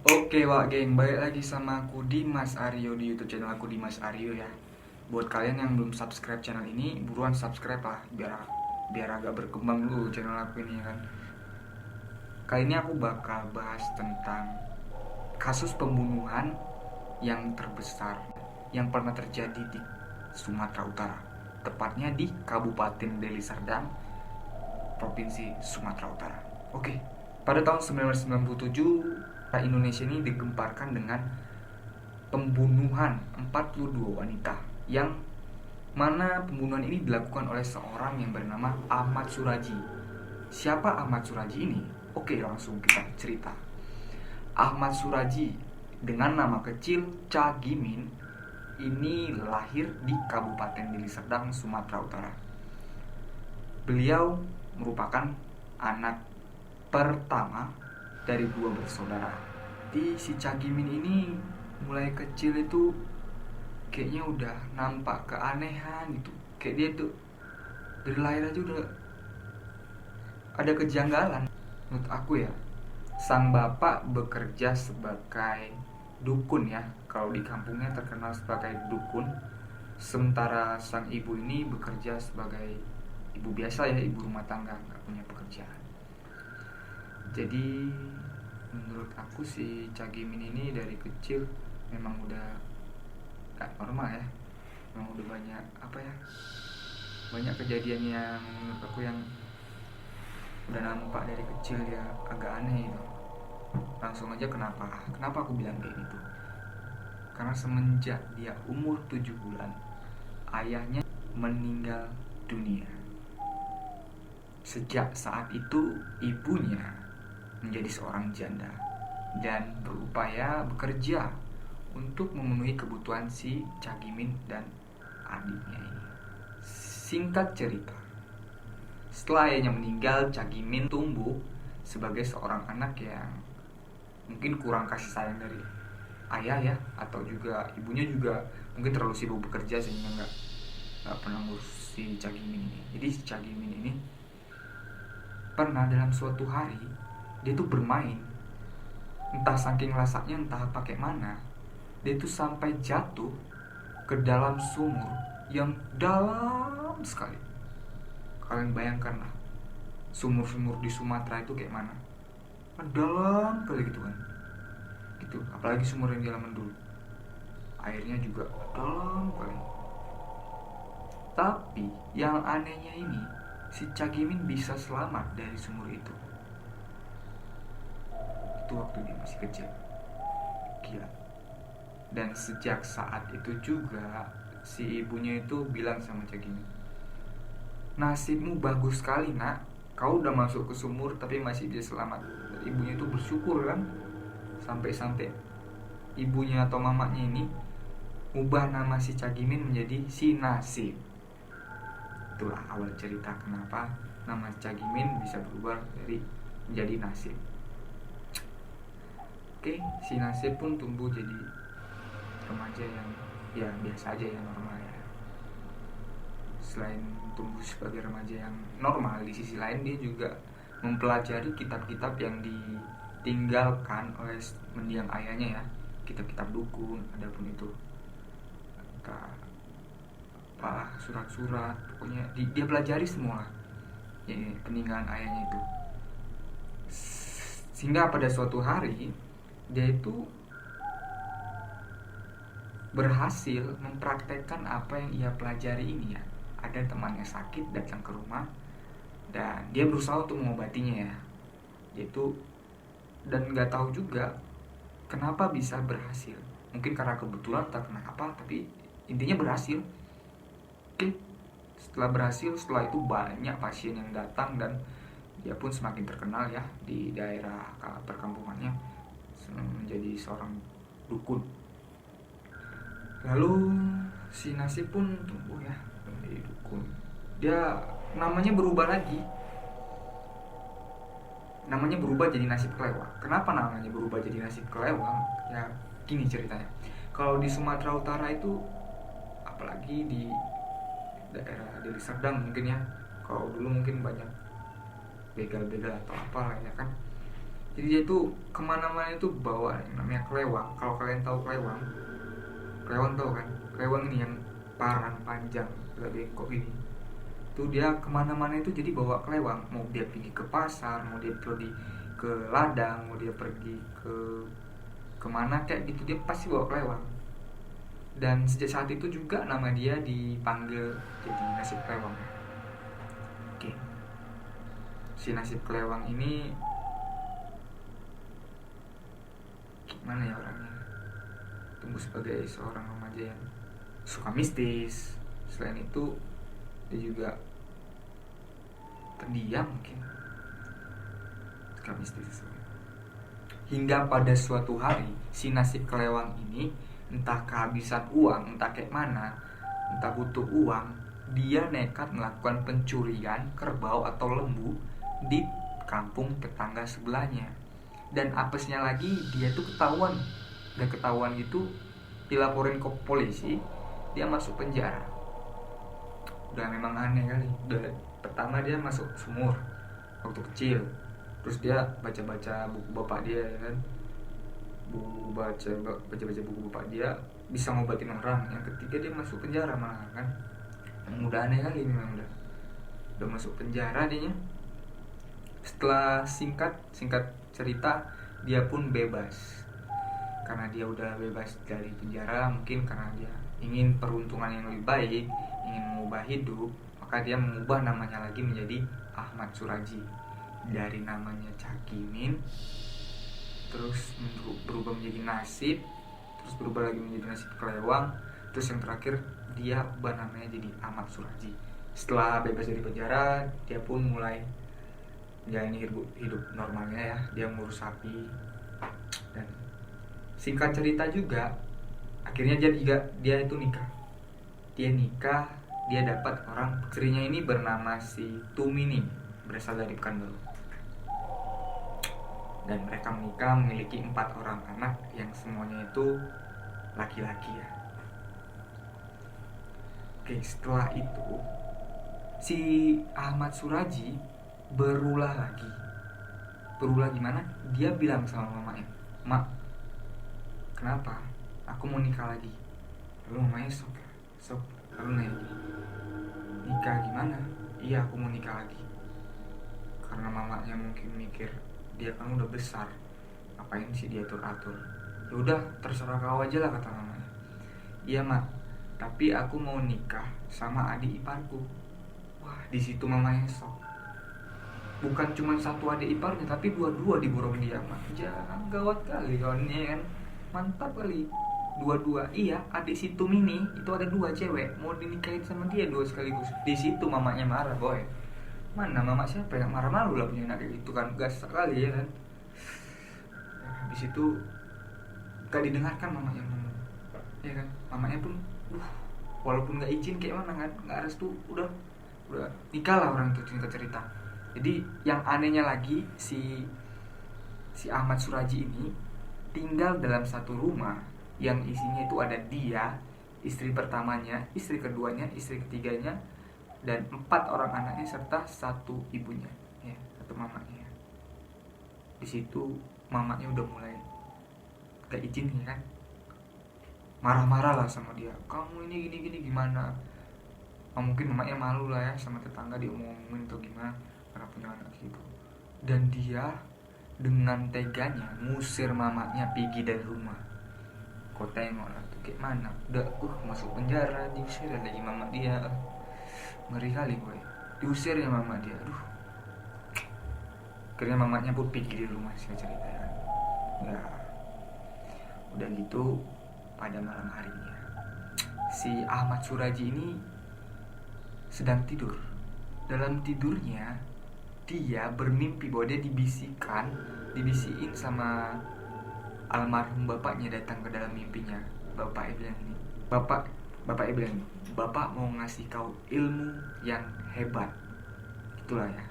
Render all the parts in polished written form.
Oke Wak geng, balik lagi sama aku Dimas Aryo di YouTube channel aku Dimas Aryo ya. Buat kalian yang belum subscribe channel ini, buruan subscribe lah biar agak berkembang dulu channel aku ini ya kan. Kali ini aku bakal bahas tentang kasus pembunuhan yang terbesar yang pernah terjadi di Sumatera Utara, tepatnya di Kabupaten Deli Serdang, Provinsi Sumatera Utara. Oke, pada tahun 1997 Indonesia ini digemparkan dengan pembunuhan 42 wanita yang mana pembunuhan ini dilakukan oleh seorang yang bernama Ahmad Suraji. Siapa Ahmad Suraji ini? Oke, langsung kita cerita. Ahmad Suraji dengan nama kecil Cagimin ini lahir di Kabupaten Deli Serdang, Sumatera Utara. Beliau merupakan anak pertama dari dua bersaudara. Si Cagimin ini mulai kecil itu kayaknya udah nampak keanehan gitu. Kayak dia tuh dari lahir aja udah ada kejanggalan menurut aku ya. Sang bapak bekerja sebagai dukun ya, kalau di kampungnya terkenal sebagai dukun. Sementara sang ibu ini bekerja sebagai ibu biasa ya, ibu rumah tangga, nggak punya pekerjaan. Jadi menurut aku si Cagimin ini dari kecil memang udah gak normal ya. Memang udah banyak apa ya, banyak kejadian yang menurut aku yang udah nampak dari kecil ya, agak aneh itu. Langsung aja kenapa aku bilang kayak gitu, karena semenjak dia umur 7 bulan ayahnya meninggal dunia. Sejak saat itu ibunya menjadi seorang janda dan berupaya bekerja untuk memenuhi kebutuhan si Cagimin dan adiknya ini. Singkat cerita, setelah ayahnya meninggal, Cagimin tumbuh sebagai seorang anak yang mungkin kurang kasih sayang dari ayah ya, atau juga ibunya juga mungkin terlalu sibuk bekerja sehingga nggak pernah ngurus si Cagimin ini. Jadi si Cagimin ini pernah dalam suatu hari dia tuh bermain, entah saking lasaknya entah pakai mana, dia tuh sampai jatuh ke dalam sumur yang dalam sekali. Kalian bayangkan lah, sumur-sumur di Sumatera itu kayak mana, dalam kali gitu kan, gitu. Apalagi sumur yang di zaman dulu, airnya juga dalam kali. Tapi yang anehnya ini, si Cagimin bisa selamat dari sumur itu. Itu waktu dia masih kecil. Gila. Dan sejak saat itu juga si ibunya itu bilang sama Cagimin, nasibmu bagus sekali nak, kau udah masuk ke sumur tapi masih bisa selamat. Dan ibunya itu bersyukur kan, sampai-sampai ibunya atau mamanya ini ubah nama si Cagimin menjadi si Nasib. Itulah awal cerita kenapa nama Cagimin bisa berubah dari menjadi Nasib. Oke, si Nasib pun tumbuh jadi remaja yang ya biasa aja ya, normal ya. Selain tumbuh sebagai remaja yang normal, di sisi lain dia juga mempelajari kitab-kitab yang ditinggalkan oleh mendiang ayahnya ya, kitab-kitab dukun, adapun itu entah apa surat-surat, pokoknya dia pelajari semua ya, peninggalan ayahnya itu. Sehingga pada suatu hari dia itu berhasil mempraktekkan apa yang ia pelajari ini ya. Ada temannya sakit datang ke rumah dan dia berusaha untuk mengobatinya ya. Dia itu dan nggak tahu juga kenapa bisa berhasil. Mungkin karena kebetulan atau kenapa, tapi intinya berhasil. Oke, setelah itu banyak pasien yang datang dan dia pun semakin terkenal ya di daerah perkampungannya menjadi seorang dukun. Lalu si Nasib pun tumbuh ya menjadi dukun. Dia namanya berubah lagi. Namanya berubah jadi Nasib Kelewang. Kenapa namanya berubah jadi Nasib Kelewang? Ya gini ceritanya. Kalau di Sumatera Utara itu, apalagi di daerah Deli Serdang mungkin ya, kalau dulu mungkin banyak begal-begal atau apa lah ya kan, Jadi dia tuh kemana-mana itu bawa yang namanya kelewang. Kalau kalian tahu kelewang, kelewang tahu kan? Kelewang ini yang parang panjang, agak bengkok ini. Tuh dia kemana-mana itu jadi bawa kelewang. Mau dia pergi ke pasar, mau dia pergi ke ladang, mau dia pergi ke kemana kayak gitu, dia pasti bawa kelewang. Dan sejak saat itu juga nama dia dipanggil jadi nasib kelewang. Oke. Si nasib kelewang ini gimana ya orangnya? Tumbuh sebagai seorang remaja yang suka mistis. Selain itu dia juga pendiam mungkin, suka mistis. Hingga pada suatu hari si nasib kelewang ini entah kehabisan uang, entah kayak mana, entah butuh uang, dia nekat melakukan pencurian kerbau atau lembu di kampung tetangga sebelahnya. Dan apesnya lagi dia tuh ketahuan. Dan ketahuan gitu dilaporin ke polisi, dia masuk penjara. Udah memang aneh kali. Pertama dia masuk sumur waktu kecil. Terus dia baca-baca buku bapak dia ya kan. Baca buku bapak dia bisa ngobatin orang. Yang ketiga dia masuk penjara malah kan. Yang udah aneh kali memang udah masuk penjara dia. Setelah singkat cerita dia pun bebas. Karena dia udah bebas dari penjara, mungkin karena dia ingin peruntungan yang lebih baik, ingin mengubah hidup, maka dia mengubah namanya lagi menjadi Ahmad Suraji. Dari namanya Cakimin terus berubah menjadi Nasib, terus berubah lagi menjadi Nasib Kelewang, terus yang terakhir dia ubah namanya jadi Ahmad Suraji. Setelah bebas dari penjara, dia pun mulai menjalani hidup normalnya ya. Dia ngurus sapi. Dan singkat cerita juga akhirnya dia itu nikah. Dia dapat orang, istrinya ini bernama si Tumini, berasal dari Pekanbaru. Dan mereka menikah, memiliki 4 orang anak yang semuanya itu laki-laki ya. Oke, setelah itu si Ahmad Suraji berulah lagi. Berulah gimana? Dia bilang sama mamanya, "Mak, kenapa? Aku mau nikah lagi." Lalu mamanya sok. Lalu nanya, "Nikah gimana?" "Iya, aku mau nikah lagi." Karena mamanya mungkin mikir dia kan udah besar, ngapain sih dia atur-atur. "Ya udah, terserah kau aja lah," kata mamanya. "Iya mak, tapi aku mau nikah sama adik iparku." Wah, di situ mamanya sok. Bukan cuma satu adik iparnya, tapi dua-dua diborong dia mak. Jangan, gawat kali kawannya kan, mantap kali. Dua-dua, iya, adik si Tumini itu ada 2 cewek, mau dinikahin sama dia 2 sekaligus. Di situ mamanya marah, boy. Mana mama siapa yang marah, malu lah punya anak kayak gitu kan, gas sekali ya kan. Nah, habis itu gak didengarkan mamanya ngomong, ya kan. Mamanya pun, walaupun gak izin kayak mana kan, gak restu, udah nikah lah orang itu, cerita. Jadi yang anehnya lagi si Ahmad Suraji ini tinggal dalam satu rumah yang isinya itu ada dia, istri pertamanya, istri keduanya, istri ketiganya, dan 4 orang anaknya serta 1 ibunya ya, 1 mamanya. Di situ mamanya udah mulai gak izin ya kan, marah-marah lah sama dia, "Kamu ini gini gimana?" Mungkin mamanya malu lah ya sama tetangga diomongin atau gimana karena punya anak gitu. Dan dia dengan teganya ngusir mamanya pergi dari rumah. Kau tengok lah tuh kayak mana, udah masuk penjara, diusir lagi mama dia. Ngeri kali boy, diusir ya mama dia. Akhirnya mamanya pun pergi di rumah, saya cerita ya. Ya udah gitu, pada malam harinya si Ahmad Suraji ini sedang tidur. Dalam tidurnya dia bermimpi bahwa dia dibisikin sama almarhum bapaknya datang ke dalam mimpinya. Bapaknya bilang, "Bapak mau ngasih kau ilmu yang hebat." Itulah ya,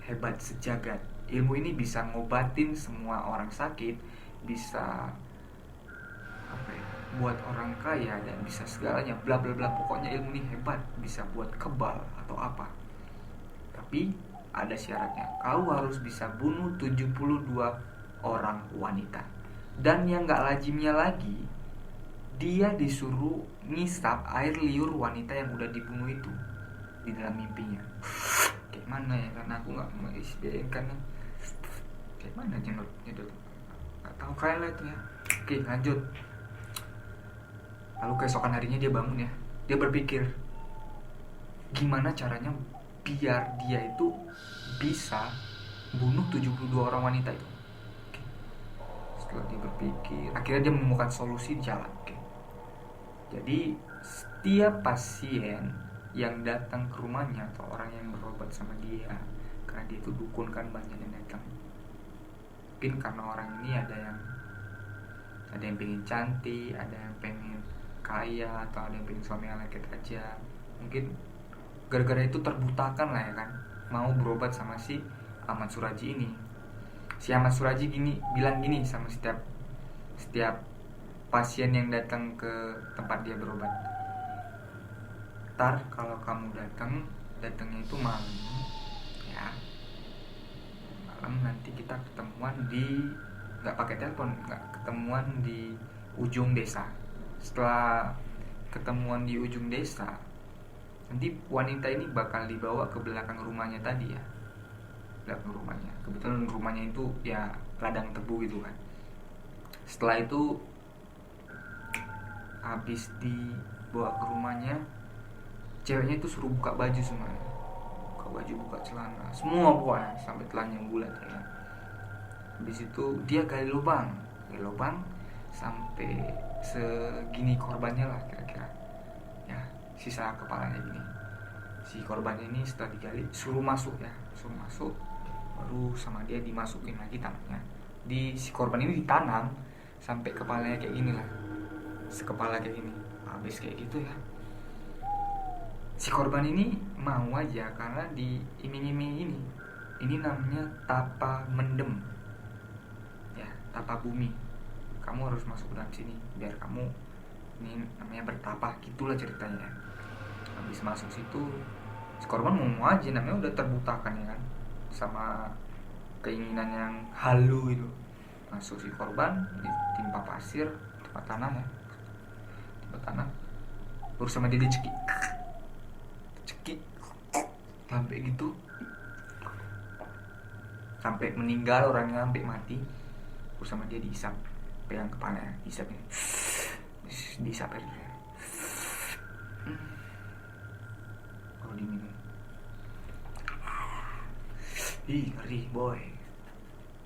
hebat sejagat. Ilmu ini bisa ngobatin semua orang sakit, bisa buat orang kaya, dan bisa segalanya, bla bla bla. Pokoknya ilmu ini hebat, bisa buat kebal atau apa. Tapi ada syaratnya. Kau harus bisa bunuh 72 orang wanita. Dan yang gak lazimnya lagi, dia disuruh ngisap air liur wanita yang udah dibunuh itu di dalam mimpinya. Kayak mana ya, karena aku gak mengistilahkan kayak mana nyedot. Gak tahu kalian lah itu ya. Oke, lanjut. Lalu keesokan harinya dia bangun ya. Dia berpikir, gimana caranya biar dia itu bisa bunuh 72 orang wanita itu. Oke. Setelah dia berpikir, akhirnya dia menemukan solusi di jalan. Oke. Jadi setiap pasien yang datang ke rumahnya atau orang yang berobat sama dia, karena dia itu dukun kan, banyak yang datang. Mungkin karena orang ini ada yang pengen cantik, ada yang pengen kaya, atau ada yang pengen suami yang leket aja. Mungkin gara-gara itu terbutakan lah ya kan, mau berobat sama si Ahmad Suraji ini. Si Ahmad Suraji bilang gini sama setiap pasien yang datang ke tempat dia berobat, ntar kalau kamu datangnya itu malam ya, malam nanti kita ketemuan nggak pakai telepon, nggak ketemuan di ujung desa. Setelah ketemuan di ujung desa, nanti wanita ini bakal dibawa ke belakang rumahnya tadi ya, belakang rumahnya. Kebetulan rumahnya itu ya ladang tebu gitu kan. Setelah itu habis dibawa ke rumahnya, ceweknya itu suruh buka baju semuanya, buka baju, buka celana, semua pokoknya sampai telanjang bulat ya. Habis itu dia gali lubang sampai segini korbannya lah kira-kira ya, sisa kepalanya gini. Si korban ini setelah digali suruh masuk, baru sama dia dimasukin lagi tanahnya. Si korban ini ditanam sampai kepalanya kayak gini lah, sekepala kayak gini. Habis kayak gitu ya, si korban ini mau aja karena diiming-iming ini namanya tapa mendem ya, tapa bumi. Kamu harus masuk ke dalam sini biar kamu, ini namanya bertapa, gitulah ceritanya. Habis masuk situ, si korban mau aja, namanya udah terbutakan ya kan, sama keinginan yang halu itu. Masuk si korban, ditimpa pasir, tempat tanah ya, tempat tanah, terus sama dia dicekik sampai gitu, sampai meninggal orangnya, sampai mati. Terus sama dia diisap, pegang kepalanya, diisap ini, diisap air. Kalau diminum, ngeri boy,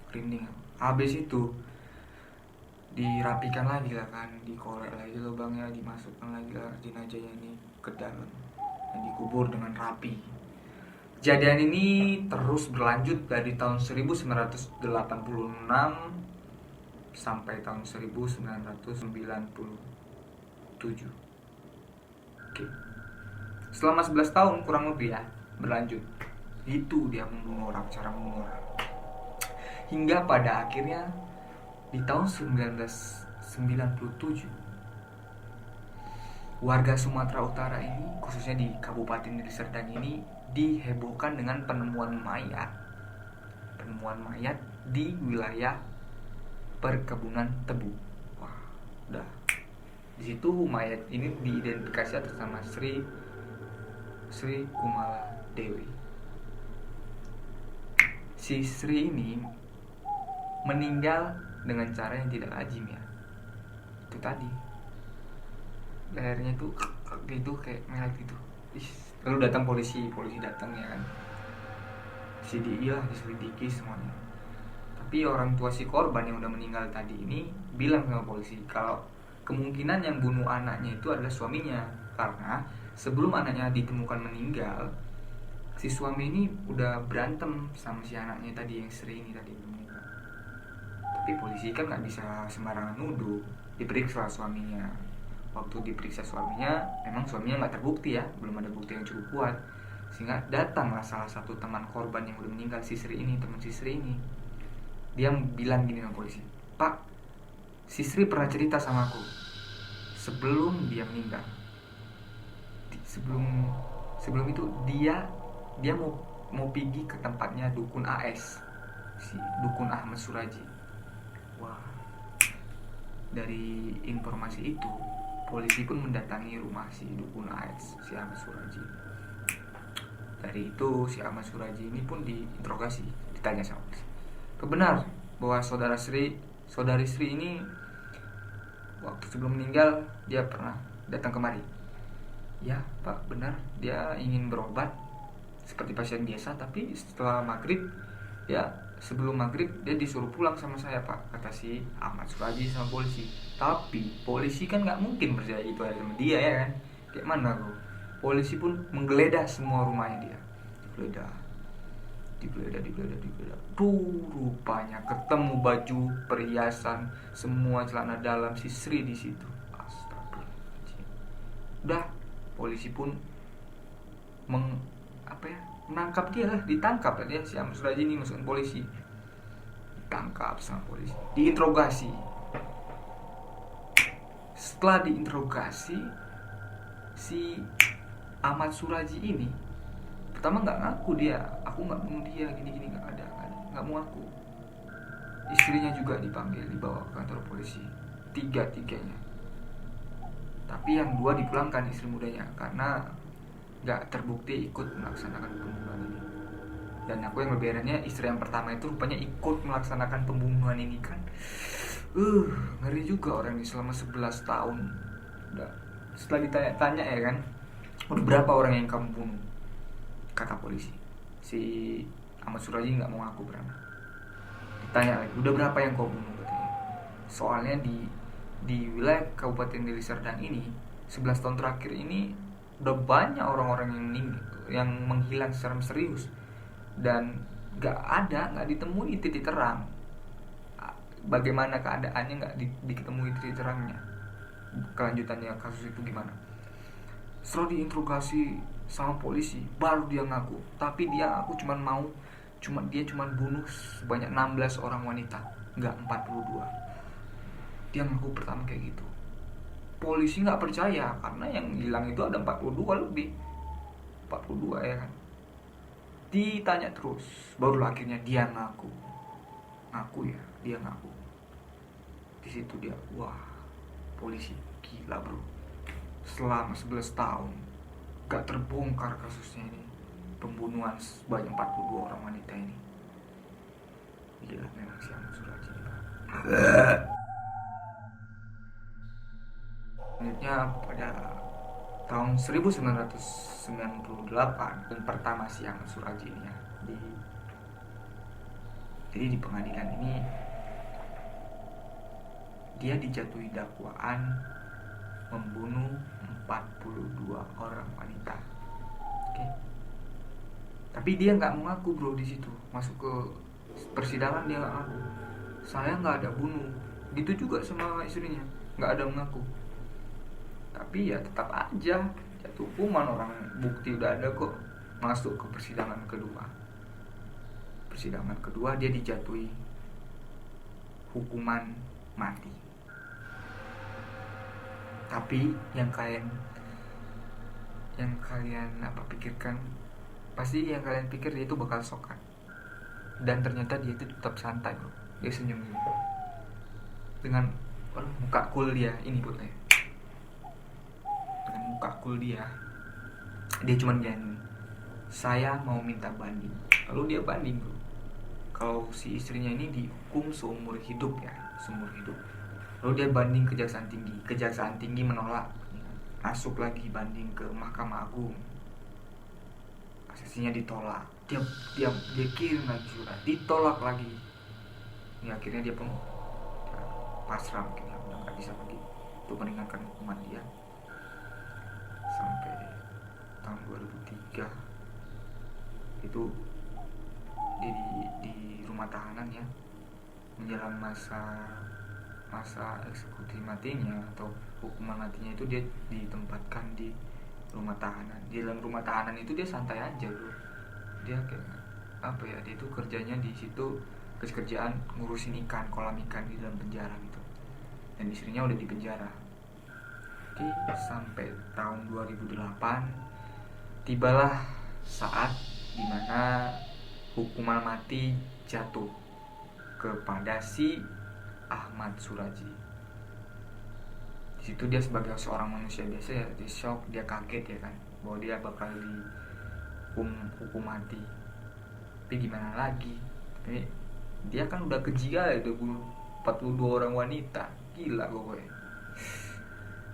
merinding. Habis itu dirapikan lagi lah kan, dikorek lagi lubangnya, dimasukkan lagi lah jenazahnya ini ke dalam dan dikubur dengan rapi. Kejadian ini terus berlanjut dari tahun 1986 sampai tahun 1997. Oke. Selama 11 tahun kurang lebih ya berlanjut. Itu dia membunuh orang, cara membunuh orang. Hingga pada akhirnya di tahun 1997, warga Sumatera Utara ini, khususnya di Kabupaten Deli Serdang ini, dihebohkan dengan penemuan mayat di wilayah perkebunan tebu. Wah, udah. Di situ mayat ini diidentifikasi atas nama Sri Kumala Dewi. Si Sri ini meninggal dengan cara yang tidak lazim ya. Itu tadi, lehernya itu gitu kayak melet gitu. Lalu datang polisi datang ya kan, diselidiki semuanya. Tapi orang tua si korban yang udah meninggal tadi ini bilang sama polisi kalau kemungkinan yang bunuh anaknya itu adalah suaminya, karena sebelum anaknya ditemukan meninggal, si suami ini udah berantem sama si anaknya tadi, yang Sri ini tadi meninggal. Tapi polisi kan nggak bisa sembarangan nuduh, diperiksa suaminya. Waktu diperiksa suaminya, memang suaminya nggak terbukti ya, belum ada bukti yang cukup kuat, sehingga datanglah salah satu teman korban yang udah meninggal, si Sri ini, teman si Sri ini. Dia bilang gini sama polisi, "Pak, si Sri pernah cerita sama aku sebelum dia meninggal. Sebelum itu dia mau mau pergi ke tempatnya dukun AS, si dukun Ahmad Suraji. Wah, dari informasi itu polisi pun mendatangi rumah si dukun AS, si Ahmad Suraji. Dari itu si Ahmad Suraji ini pun diinterogasi, ditanya sama polisi, benar bahwa saudari Sri ini waktu sebelum meninggal dia pernah datang kemari? Ya Pak, benar, dia ingin berobat seperti pasien biasa, tapi setelah maghrib, ya sebelum maghrib dia disuruh pulang sama saya Pak, kata si Ahmad Suraji sama polisi. Tapi polisi kan nggak mungkin percaya itu ada sama dia, ya kan? Kayak mana bro? Polisi pun menggeledah semua rumahnya dia, digeledah. Tuh rupanya ketemu baju, perhiasan, semua celana dalam si Sri di situ. Astagfirullahaladzim. Udah, polisi pun menangkap dia lah, ditangkap lah dia, si Ahmad Suraji ini masukin polisi, ditangkap sama polisi, diinterogasi. Setelah diinterogasi, si Ahmad Suraji ini pertama nggak ngaku dia, aku nggak bunuh dia, gini nggak mau ngaku. Istrinya juga dipanggil, dibawa ke kantor polisi, tiganya. Tapi yang 2 dipulangkan, istri mudanya, karena nggak terbukti ikut melaksanakan pembunuhan ini. Dan aku yang lebih herannya, istri yang pertama itu rupanya ikut melaksanakan pembunuhan ini kan. Ngeri juga orang ini selama 11 tahun. Udah, setelah ditanya-tanya ya kan, udah berapa orang yang kamu bunuh? Kata polisi, si Ahmad Suraji nggak mau ngaku berapa. Ditanya lagi, udah berapa yang kau bunuh katanya. Soalnya di wilayah Kabupaten Deli Serdang ini 11 tahun terakhir ini udah banyak orang-orang yang menghilang secara misterius, dan nggak ditemui titik terang. Bagaimana keadaannya nggak diketemui titik terangnya. Kelanjutannya kasus itu gimana? Setelah diinterogasi sama polisi, baru dia ngaku. Tapi dia ngaku dia cuma bunuh sebanyak 16 orang wanita, nggak 42. Dia ngaku pertama kayak gitu. Polisi nggak percaya karena yang hilang itu ada 42 lebih, 42 ya kan. Ditanya terus, baru akhirnya dia ngaku ya, dia ngaku. Di situ dia, wah, polisi gila bro, selama 11 tahun gak terbongkar kasusnya ini, pembunuhan sebanyak 42 orang wanita ini. Gila memang si Ahmad Suraji. Selanjutnya pada tahun 1998, dan pertama si Ahmad Suraji ini ya, jadi di pengadilan ini dia dijatuhi dakwaan membunuh 42 orang wanita. Oke. Tapi dia nggak mengaku bro di situ. Masuk ke persidangan dia nggak ngaku. Saya nggak ada bunuh. Gitu juga sama istrinya, nggak ada mengaku. Tapi ya tetap aja jatuh hukuman, orang bukti udah ada kok. Masuk ke persidangan kedua. Persidangan kedua dia dijatuhi hukuman mati. Tapi yang kalian pikirkan, pasti yang kalian pikir dia itu bakal shock kan. Dan ternyata dia itu tetap santai bro. Dia senyum gitu dengan muka cool dia ini bro ya. Dengan muka cool dia cuman gini, saya mau minta banding. Lalu dia banding bro. Kalau si istrinya ini dihukum seumur hidup. Lalu dia banding ke Kejaksaan Tinggi menolak. Masuk lagi banding ke Mahkamah Agung. Kasasinya ditolak. Dia kirim lagi surat, ditolak lagi. Ya, akhirnya dia pun pasrah, mungkin ya, udah nggak bisa lagi untuk meringankan hukuman dia. Sampai tahun 2003 itu di rumah tahanan ya, menjelang masa eksekusi matinya atau hukuman matinya itu, dia ditempatkan di rumah tahanan. Di dalam rumah tahanan itu dia santai aja bro. Dia kayak dia itu kerjanya di situ, kerjaan ngurusin kolam ikan di dalam penjara gitu. Dan istrinya udah di penjara. Oke, sampai tahun 2008 tibalah saat dimana hukuman mati jatuh kepada si Ahmad Suraji. Di situ dia sebagai seorang manusia biasa ya, dia shock, dia kaget ya kan, bahwa dia bakal dihukum mati. Tapi gimana lagi? Tapi dia kan udah keji ya, udah bunuh 42 orang wanita, gila gue.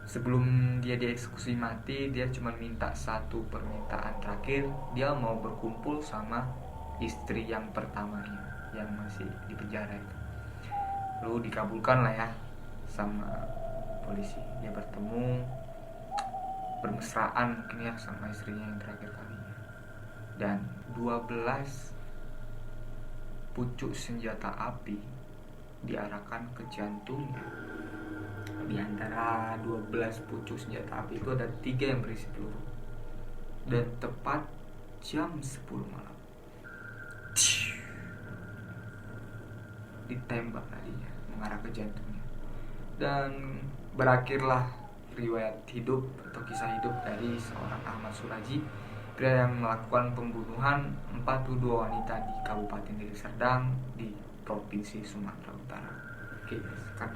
Sebelum dia dieksekusi mati, dia cuma minta satu permintaan terakhir, dia mau berkumpul sama istri yang pertamanya yang masih di penjara itu. Lalu dikabulkan lah ya sama polisi. Dia bertemu, bermesraan mungkin ya sama istrinya yang terakhir kalinya. Dan 12 pucuk senjata api diarahkan ke jantungnya. Di antara 12 pucuk senjata api itu ada 3 yang berisi peluru. Dan tepat jam 10 malam ditembak tadinya mengarah ke jantungnya. Dan berakhirlah riwayat hidup atau kisah hidup dari seorang Ahmad Suraji, pria yang melakukan pembunuhan 42 wanita di Kabupaten Deli Serdang di Provinsi Sumatera Utara. Oke, kan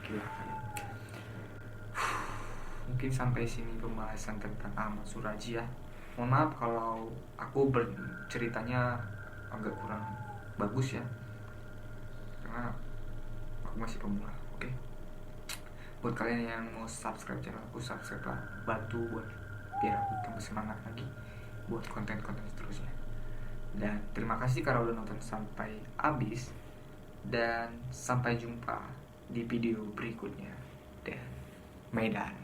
gila kan. Mungkin sampai sini pembahasan tentang Ahmad Suraji ya. Mohon maaf kalau aku berceritanya agak kurang bagus ya, karena aku masih pemula. Oke. Buat kalian yang mau subscribe channel aku, subscribe lah, bantu buat biar aku tambah semangat lagi buat konten-konten seterusnya. Dan terima kasih karena udah nonton sampai habis, dan sampai jumpa di video berikutnya. Dan Medan.